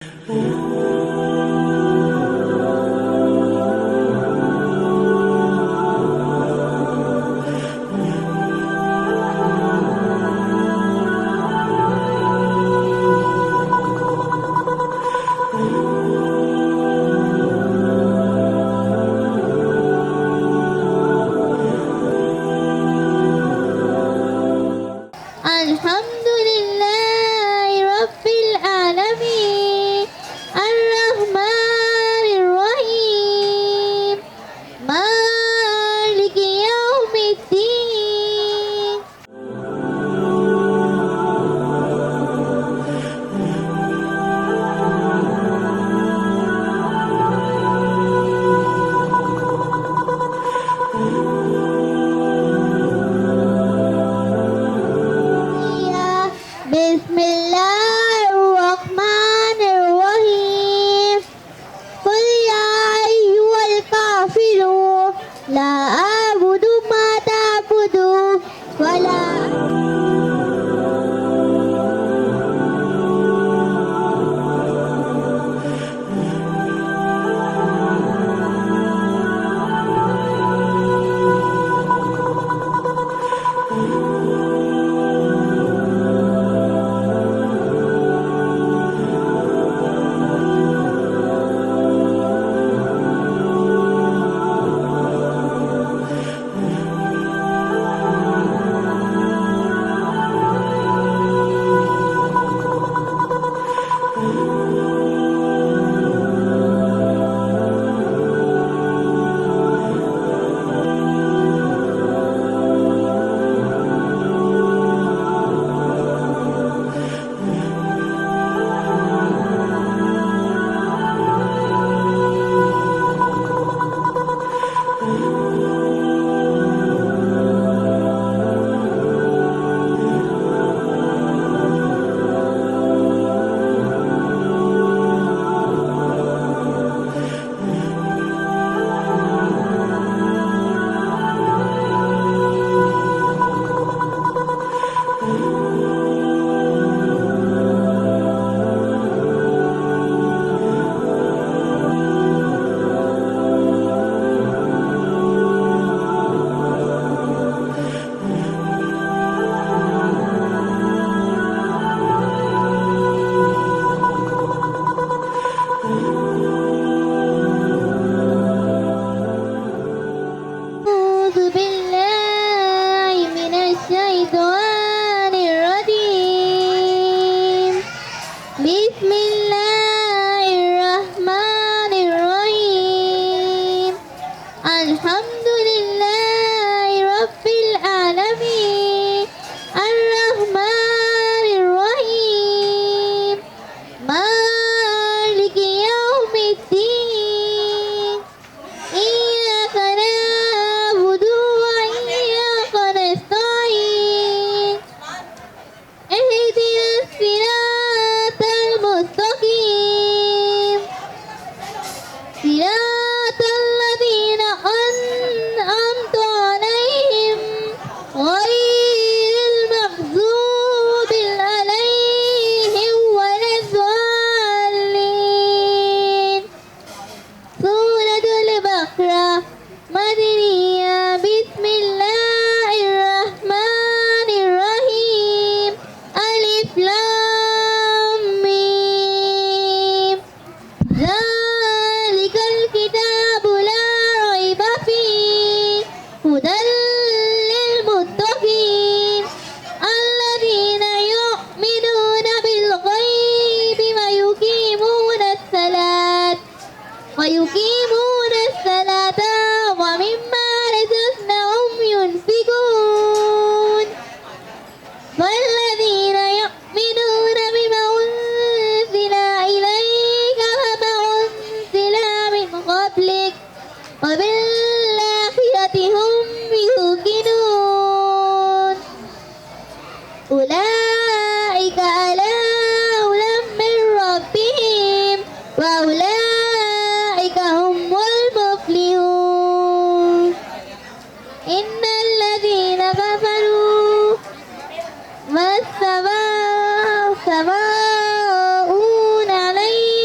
الحمد لله رب العالمين الرحمن الرحيم مالك يوم الدين. بسم الله الرحمن الرحيم قل يا أيها الكافرون لا أعبد ما تعبدون ولا أعوذ بالله من الشيطان الرجيم بسم الله الرحمن الرحيم الحمد لله رب العالمين الرحمن الرحيم مالك يوم الدين إياك نعبد وإياك نستعين اهدنا الصراط المستقيم صراط الذين أنعمت عليهم غير المغضوب عليهم ولا الضالين. سورة البقرة مدنية. بسم الله الرحمن الرحيم ألف لام ميم ذلك الكتاب لا ريب فيه هدى للمتقين الذين يؤمنون بالغيب ويقيمون الصلاة ومما رزقناهم ينفقون والذين يؤمنون بما أنزل إليك وما أنزل من قبلك وبالآخرة هم يوقنون أولئك على هدى من ربهم وأولئك هم المفلحون. إن الذين كفروا والسماء سواء عليهم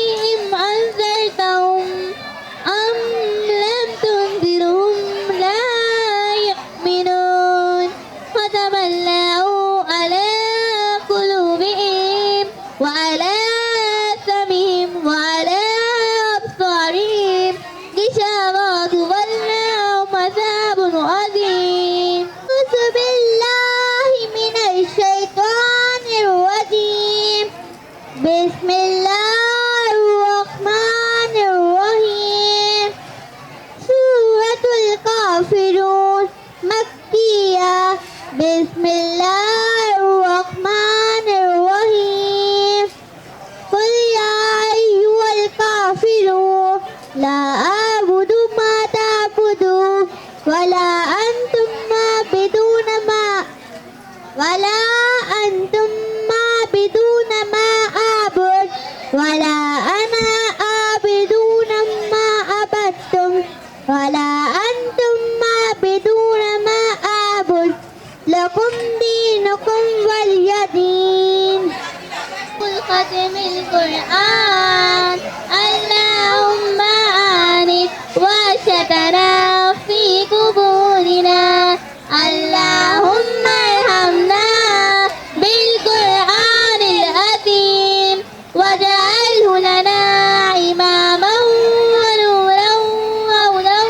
لا أعبد ما تعبدون ولا أنتم عابدون ما أعبد ولا أنا عابدون ما عبدتم ولا أنتم عابدون ما أعبد لكم دينكم ولي دين. ختم القرآن اللهم آنس وشتنا في قبورنا اللهم ارحمنا بالقرآن العظيم واجعله لنا إماما ونورا وهدى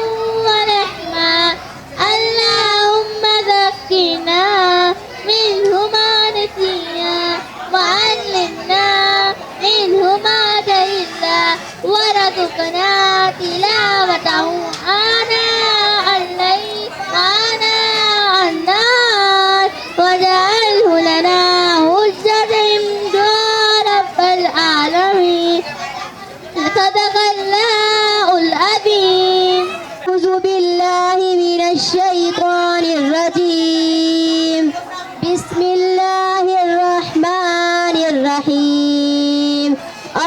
ورحمة اللهم ذكرنا منه ما نسينا وعلمنا منه ما جهلنا ورزقنا تلاوته آناء الليل وآناء النهار واجعله لنا حجة عند رب العالمين. صدق الله العظيم. أعوذ بالله من الشيطان الرجيم. بسم الله الرحمن الرحيم.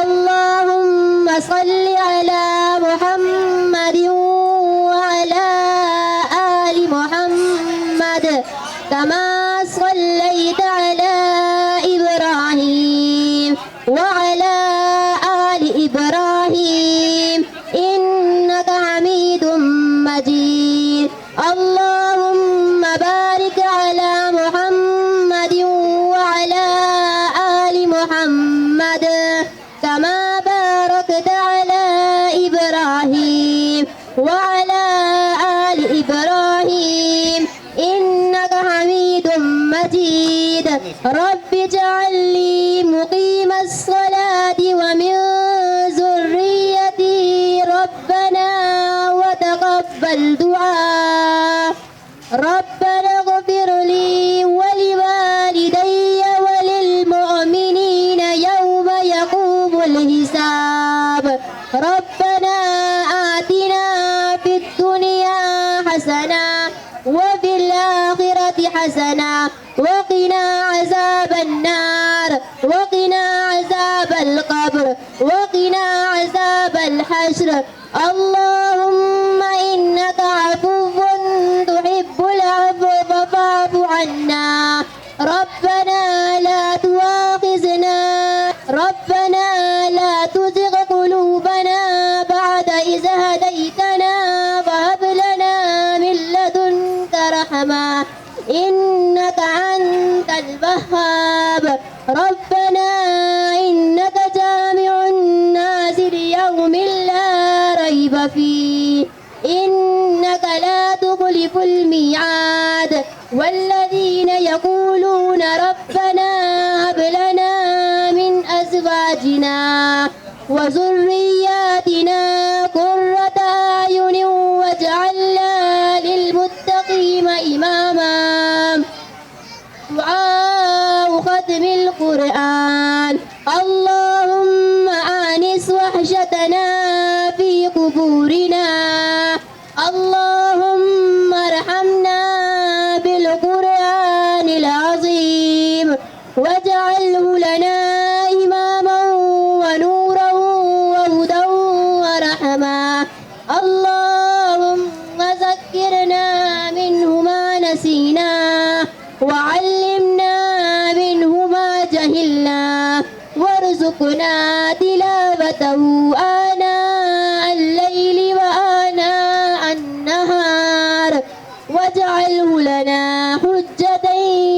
اللهم صل على محمد وعلى آل محمد كما صليت على إبراهيم وعلى آل إبراهيم إنك حميد مجيد. اللهم بارك على محمد وعلى آل محمد كما باركت على إبراهيم وعلى آل إبراهيم إنك حميد مجيد. رب اجعل لي مقيم الصلاة ومن ذريتي ربنا وتقبل دعاء. ربنا اغفر لي ولوالدي وللمؤمنين يوم يقوم الحساب. ربنا آتنا في الدنيا حسنة وفي الآخرة حسنة وقنا عذاب النار وقنا عذاب القبر وقنا عذاب الحشر. اللهم إنك عفو تحب العفو فاعف عنا. ربنا لا تؤاخذنا ربنا لا تزغ قلوبنا بعد إذ هديتنا وهب لنا من لدنك رحمة إنك أنت الوهاب. ربنا إنك جامع الناس ليوم لا ريب فيه إنك لا تخلف الميعاد. والذين يقولون ربنا هب لنا من أزواجنا وذرياتنا قرة أعين واجعلنا للمتقين إماما. دعاء ختم القرآن اللهم آنس وحشتنا في قبورنا اللهم ارحمنا بالقرآن العظيم واجعله لنا إماما ونورا وهدى ورحمة. اللهم ذكرنا منه ما نسينا وعلمنا منه ما جهلنا وارزقنا تلاوته آناء الليل وآناء النهار واجعله لنا حجة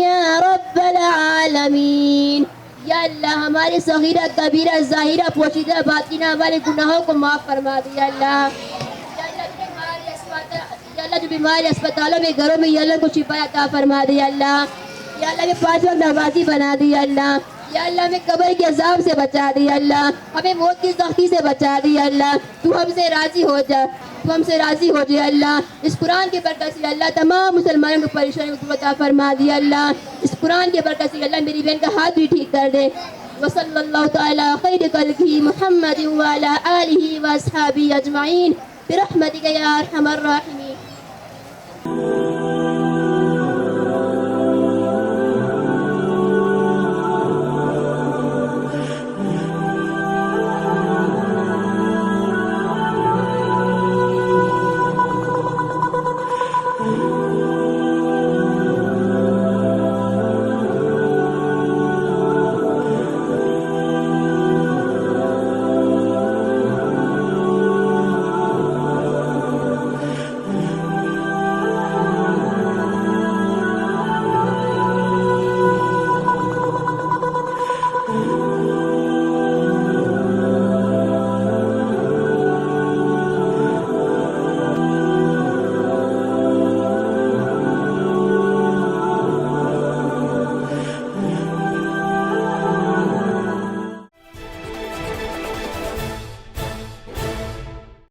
يا رب العالمين. या अल्लाह हमारे सगीरा कबीरा ज़ाहिरा पोशीदा बातिना वाले गुनाहों को माफ़ फरमा दे या अल्लाह। या अल्लाह जो बीमारी अस्पतालों में घरों में या अल्लाह को शिफा अता फरमा दे या अल्लाह। या अल्लाह में 5 वक्त नमाजी बना दे या अल्लाह। या अल्लाह हमें कब्र के अज़ाब से बचा दे या अल्लाह। हमें मौत की सख्ती से बचा दे या अल्लाह। तू हमसे राज़ी हो जा तू हमसे राज़ी हो जाए अल्लाह। इस कुरान के बरकत से अल्लाह तमाम मुसलमानों की परेशानी को अता फरमा दिया अल्लाह। इस कुरान के बरकत से अल्लाह मेरी बहन का हाथ भी ठीक कर दे वसल्लल्लाहु तआला खैर खल्क़िही मुहम्मद व अला आलिहि व अस्हाबिही अजमईन बिरहमतिका या अरहमर राहिमीन।